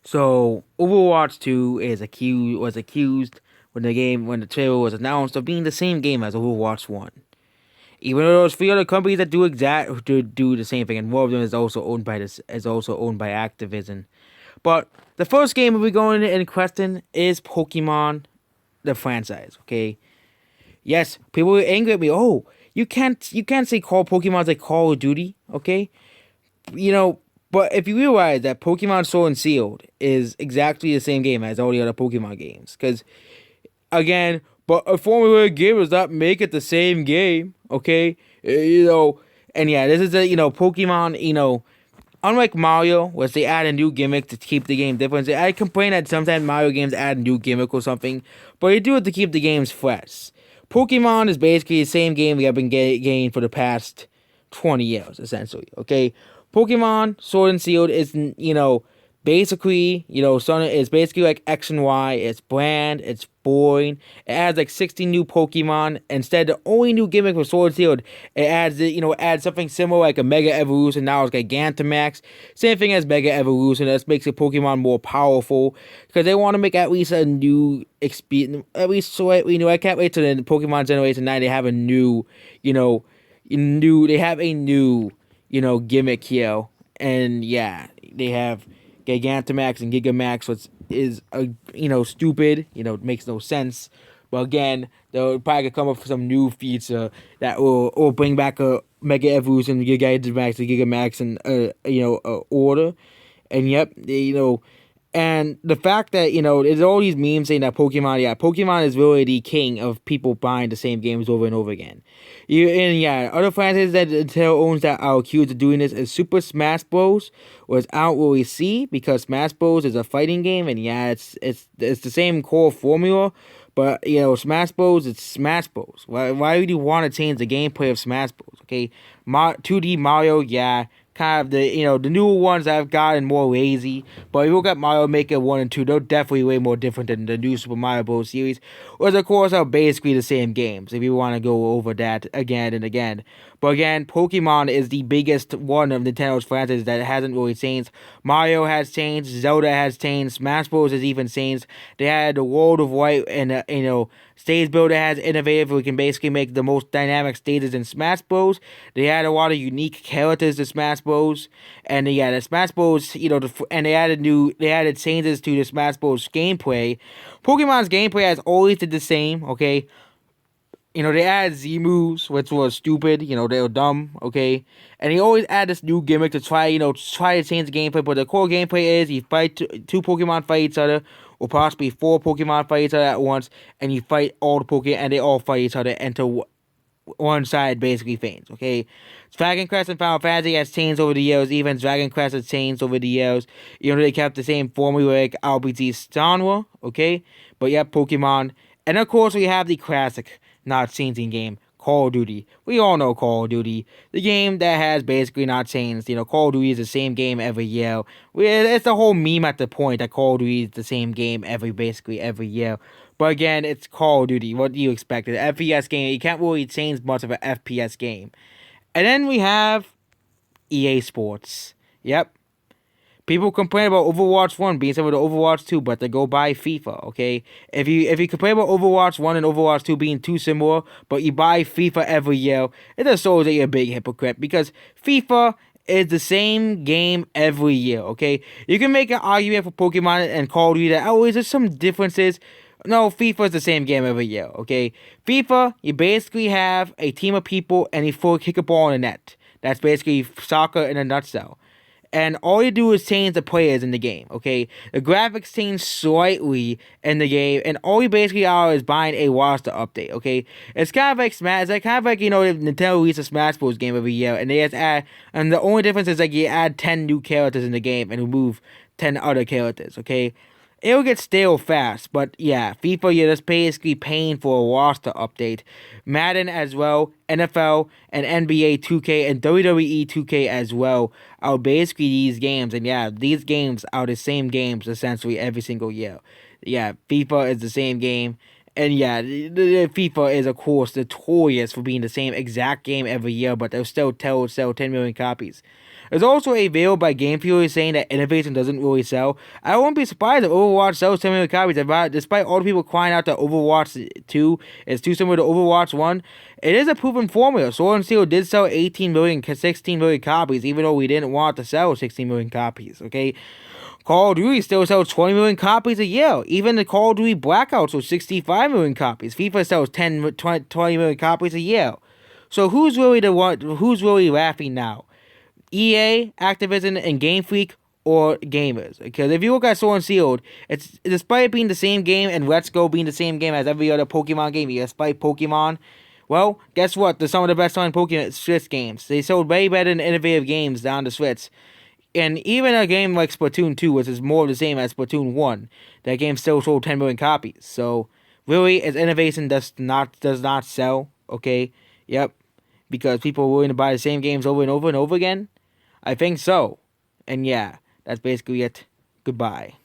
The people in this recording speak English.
So Overwatch 2 was accused when the trailer was announced of being the same game as Overwatch 1. Even though there's three other companies that do the same thing, and one of them is also owned by Activision. But the first game we're going in question is Pokemon the franchise. Okay, yes, people were angry at me. Oh, you can't say call Pokemon like Call of Duty. Okay, you know, but if you realize that Pokemon Sword and Shield is exactly the same game as all the other Pokemon games, because again, but a Formula game does not make it the same game, okay? And yeah, this is Pokemon, unlike Mario, where they add a new gimmick to keep the game different. I complain that sometimes Mario games add a new gimmick or something, but they do it to keep the games fresh. Pokemon is basically the same game we have been getting for the past 20 years, essentially, okay? Pokemon Sword and Shield is, basically, Sun is basically like X and Y. It's bland, it's boring. It adds like 60 new Pokemon. Instead, the only new gimmick for Sword and Shield, it adds something similar like a Mega Evolution. Now it's Gigantamax. Same thing as Mega Evolution. That makes the Pokemon more powerful because they want to make at least a new experience, at least slightly new. I can't wait till the Pokemon Generation 9. They have a new, they have a new, gimmick here. And yeah, they have Gigantamax and Gigamax, which is stupid. It makes no sense. But again, they'll probably come up with some new feature that will bring back a Mega Evolution, Gigantamax, and Gigamax in order. And yep, and the fact that there's all these memes saying that Pokemon is really the king of people buying the same games over and over again. And yeah, other franchises that Nintendo owns that are accused of doing this is Super Smash Bros. Was out what we see because Smash Bros. Is a fighting game, and yeah, it's the same core formula. But Smash Bros. It's Smash Bros. Why would you want to change the gameplay of Smash Bros? Okay, 2D Mario, yeah, kind of the newer ones I've gotten more lazy. But if you look at Mario Maker 1 and 2, they're definitely way more different than the new Super Mario Bros. Series, which of course are basically the same games if you want to go over that again and again. But again, Pokemon is the biggest one of Nintendo's franchises that hasn't really changed. Mario has changed, Zelda has changed, Smash Bros. Has even changed. They had the World of Light and stage builder has innovative. We can basically make the most dynamic stages in Smash Bros. They had a lot of unique characters to Smash Bros. And yeah, the Smash Bros. And they added changes to the Smash Bros. Gameplay. Pokemon's gameplay has always been the same. Okay, they added Z moves, which was stupid. They were dumb. Okay, and they always add this new gimmick to try to change the gameplay. But the core gameplay is you fight two Pokemon fight each other, or possibly four Pokemon fight each other at once, and you fight all the Pokemon, and they all fight each other until one side basically faints. Okay, Dragon Quest and Final Fantasy has changed over the years. Even Dragon Quest has changed over the years. They kept the same formulaic RPG genre. Okay, but yeah, Pokemon, and of course we have the classic not changing game, Call of Duty. We all know Call of Duty, the game that has basically not changed. Call of Duty is the same game every year. It's the whole meme at the point that Call of Duty is the same game basically every year. But again, it's Call of Duty. What do you expect? An FPS game, you can't really change much of an FPS game. And then we have EA Sports. Yep. People complain about Overwatch 1 being similar to Overwatch 2, but they go buy FIFA, okay? If you complain about Overwatch 1 and Overwatch 2 being too similar, but you buy FIFA every year, it just shows that you're a big hypocrite, because FIFA is the same game every year, okay? You can make an argument for Pokemon and Call of Duty that, oh, there's some differences. No, FIFA is the same game every year, okay? FIFA, you basically have a team of people and you kick a ball in the net. That's basically soccer in a nutshell. And all you do is change the players in the game, okay? The graphics change slightly in the game, and all you basically are is buying a roster update, okay? It's kind of like Smash, it's like kind of like, if Nintendo releases a Smash Bros. Game every year, and they just add, and the only difference is like you add 10 new characters in the game and remove 10 other characters, okay? It'll get stale fast, but yeah, FIFA, you're just basically paying for a roster update. Madden as well, NFL and NBA 2K and WWE 2K as well are basically these games. And yeah, these games are the same games essentially every single year. Yeah, FIFA is the same game. And yeah, the FIFA is of course notorious for being the same exact game every year, but they'll still sell 10 million copies. There's also a video by Game Theory saying that innovation doesn't really sell. I won't be surprised if Overwatch sells 10 million copies. Despite all the people crying out that Overwatch 2 is too similar to Overwatch 1, it is a proven formula. Sword and Shield did sell 18 million, 16 million copies, even though we didn't want to sell 16 million copies, okay? Call of Duty still sells 20 million copies a year. Even the Call of Duty Blackout sells 65 million copies. FIFA sells 20 million copies a year. So who's really the one? Who's really laughing now? EA, Activision, and Game Freak, or gamers? Because if you look at Sword and Shield, it's despite it being the same game and Let's Go being the same game as every other Pokemon game, despite Pokemon. Well, guess what? They're some of the best-selling Pokemon Switch games. They sold way better than innovative games down the Switch. And even a game like Splatoon 2, which is more of the same as Splatoon 1, that game still sold 10 million copies. So, really, its innovation does not sell, okay? Yep. Because people are willing to buy the same games over and over and over again? I think so. And yeah, that's basically it. Goodbye.